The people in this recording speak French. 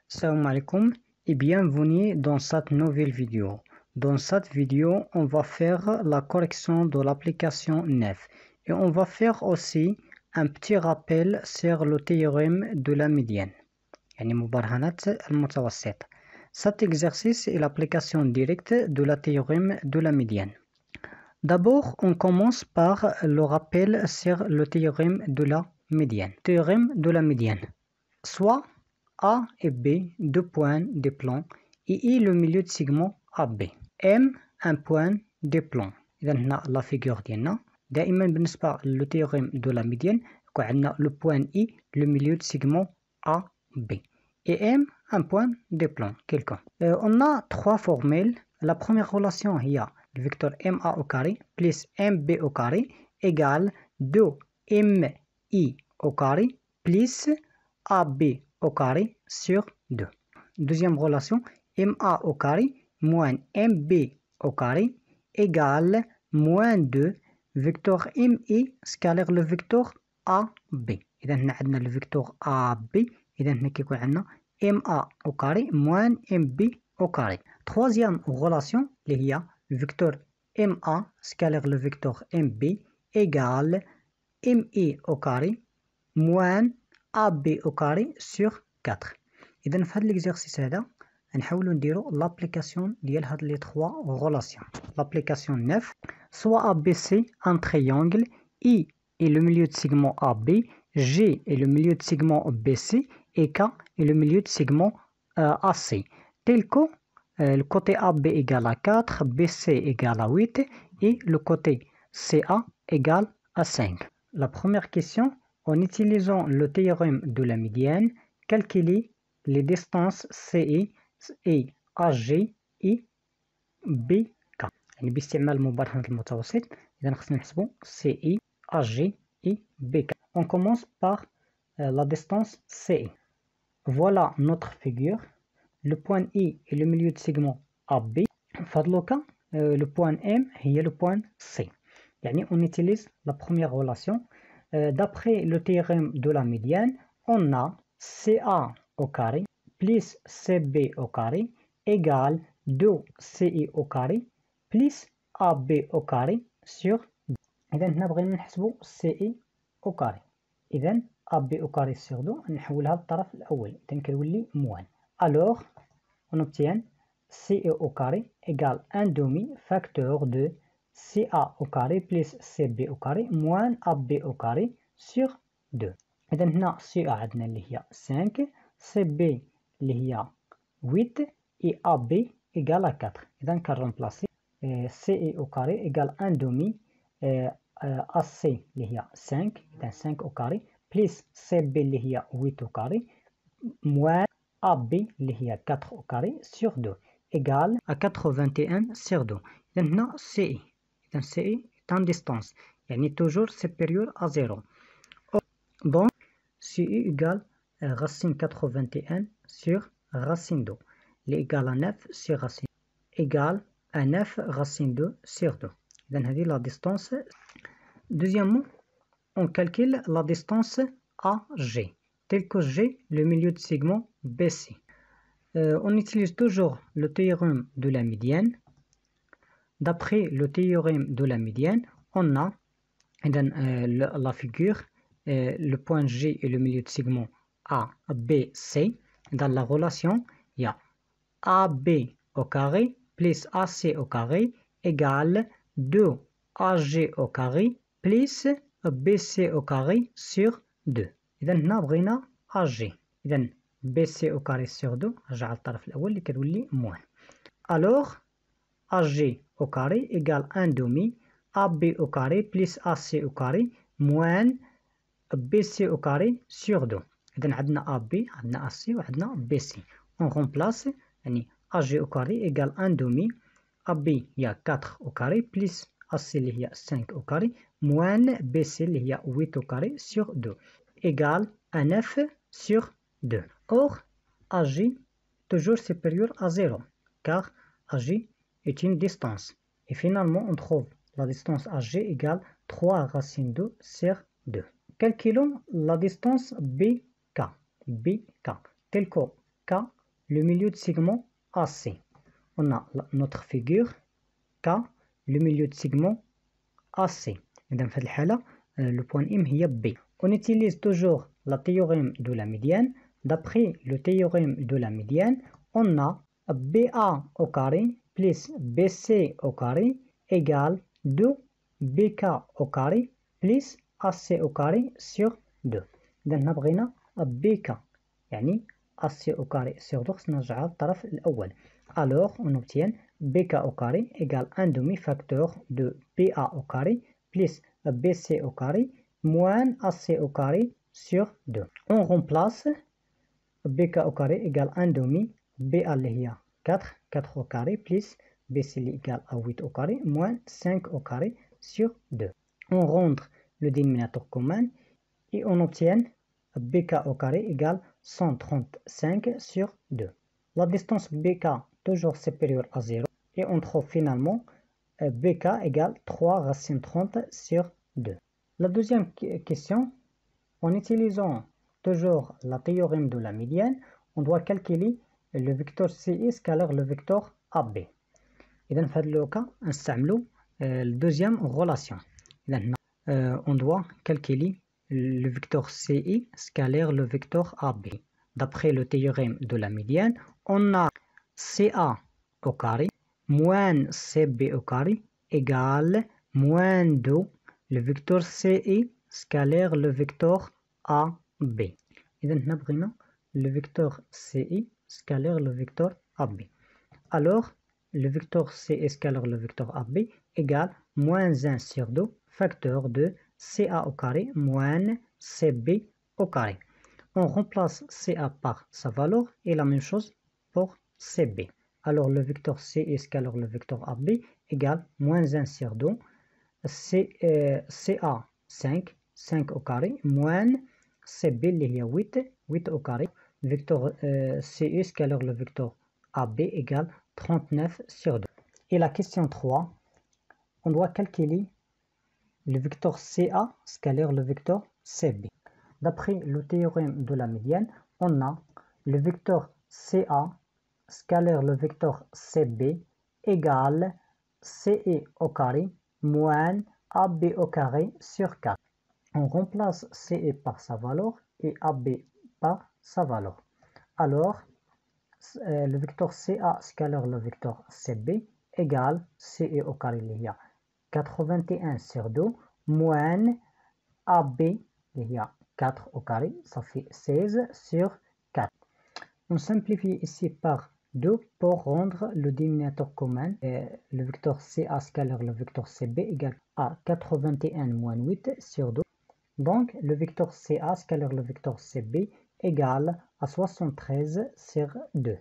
Salam alaikum et bienvenue dans cette nouvelle vidéo. Dans cette vidéo, on va faire la correction de l'application 9 et on va faire aussi un petit rappel sur le théorème de la médiane. يعني مبرهنات المتوسط. Cet exercice est l'application directe de la théorème de la médiane. D'abord, on commence par le rappel sur le théorème de la médiane. Théorème de la médiane. Soit A et B, deux points des plans, et I le milieu de segment AB. M, un point des plans. إذا هنا la figure ديالنا دائما بالنسبة للتhéorème de la médiane يكون عندنا le point I le milieu de segment AB. Et M, un point des plans, quelqu'un. On a trois formules. La première relation هي le vecteur MA au carré plus MB au carré égale 2MI au carré plus AB au carré sur 2. Deuxième relation, MA au carré moins MB au carré égale moins 2 vecteur MI scalaire le vecteur AB. إذا هنا عندنا le vecteur AB. إذا هنا كيكون عندنا MA au carré moins MB au carré. Troisième relation اللي هي le vecteur MA scalaire le vecteur MB égale MI au carré moins AB au carré sur 4. إذا في هذا l'exercice هذا نحاولوا نديروا l'application ديال هاد les trois relations. L'application 9, soit ABC un triangle, I est le milieu de segment AB, G est le milieu de segment BC et K est le milieu de segment AC. Tel que le côté AB égale à 4, BC égale à 8 et le côté CA égale à 5. La première question, en utilisant le théorème de la médiane, calculer les distances CE et AG et BK. يعني باستعمال مبرهنة المتوسط إذا خصنا نحسبوا CE, AG et BK. On commence par la distance CE. Voilà notre figure. Le point I est le milieu de segment AB. في هذا le cas, le point M est le point C. يعني on utilise la première relation. D'après le théorème de la médiane, on a CA au carré plus CB au carré égale 2CI au carré plus AB au carré sur 2. إذا هنا بغينا نحسبوا CI au carré. إذا AB au carré sur 2 نحولها للطرف الأول. إذا كتولي موان. Alors, on obtient CE au carré égale 1 demi facteur de CA au carré plus CB au carré moins AB au carré sur 2. إذا هنا CA عندنا اللي هي 5 CB اللي هي 8 et AB égale à 4. إذا كنرمبلاسي CE au carré égale 1 demi AC اللي هي 5 إذا 5 au carré plus CB اللي هي 8 au carré moins AB اللي هي 4 au carré sur 2 égale à 81 sur 2. إذا هنا CE. إذا CE est en distance يعني toujours supérieur à 0. Donc CE égale racine 81 sur racine 2 اللي égale à 9 sur racine égale à 9 racine 2 sur 2. إذا هذه la distance. Deuxièmement, on calcule la distance AG tel que G le milieu de segment BC. On utilise toujours le théorème de la médiane. D'après le théorème de la médiane, on a la figure, le point G est le milieu de segment ABC. Dans la relation, il y a AB au carré plus AC au carré égale 2AG au carré plus BC au carré sur 2. إذا هنا بغينا AG. إذا BC au carré sur 2 رجع الطرف الأول اللي كتولي موان. Alors AG au carré égale 1 demi AB au carré plus AC au carré moins BC au carré sur 2. إذا عندنا AB عندنا AC وعندنا BC. On remplace يعني AG au carré égale 1 demi AB هي 4 au carré plus AC اللي هي 5 au carré moins BC اللي هي 8 au carré sur 2 égale à 9 sur 2. Or, AG toujours supérieur à 0 car AG est une distance. Et finalement, on trouve la distance AG égale 3 racine 2 sur 2. Calculons la distance BK. BK. Tel que K, le milieu de segment AC. On a notre figure K, le milieu de segment AC. Et dans cette cas-là, le point M est B. On utilise toujours le théorème de la médiane. D'après le théorème de la médiane, on a BA au carré plus BC au carré égale 2 BK au carré plus AC au carré sur 2. إذا بغينا BK يعني AC au carré sur 2 خصنا نرجع للطرف الأول. Alors on obtient BK au carré égale 1 demi-facteur de BA au carré plus BC au carré moins AC au carré sur 2. On remplace BK au carré égale 1 demi BA اللي هي 4 au carré plus BC égale à 8 au carré moins 5 au carré sur 2. On rentre le dénominateur commun et on obtient BK au carré égale 135 sur 2. La distance BK toujours supérieure à 0 et on trouve finalement BK égale 3 racine 30 sur 2. La deuxième question, en utilisant toujours la théorème de la médiane, on doit calculer le vecteur CI scalaire le vecteur AB. إذا في هذا الوقت نستعملوا الدوزيام relation. On doit calculer le vecteur CI scalaire le vecteur AB. D'après le théorème de la médiane, on a CA au carré moins CB au carré égale moins 2 le vecteur CI scalaire le vecteur AB. إذا هنا بغينا le vecteur CI scalaire le vecteur AB. Alors, le vecteur CI scalaire le vecteur AB égale moins 1 sur 2 facteur de CA au carré moins CB au carré. On remplace CA par sa valeur et la même chose pour CB. Alors le vecteur CI scalaire le vecteur AB égale moins 1 sur 2 CA 5 au carré moins CB اللي هي 8 au carré. Vecteur CI scalaire le vecteur AB égale 39 sur 2. Et la question 3, on doit calculer le vecteur CA scalaire le vecteur CB. D'après le théorème de la médiane, on a le vecteur CA scalaire le vecteur CB égale CE au carré moins AB au carré sur 4. On remplace CE par sa valeur et AB par sa valeur. Alors, le vecteur CA scalaire le vecteur CB égale CE au carré il y a 81 sur 2 moins AB il y a 4 au carré, ça fait 16 sur 4. On simplifie ici par 2 pour rendre le dénominateur commun. Le vecteur CA scalaire le vecteur CB égale à 81 moins 8 sur 2. Donc, le vecteur CA scalaire le vecteur CB égale à 73 sur 2.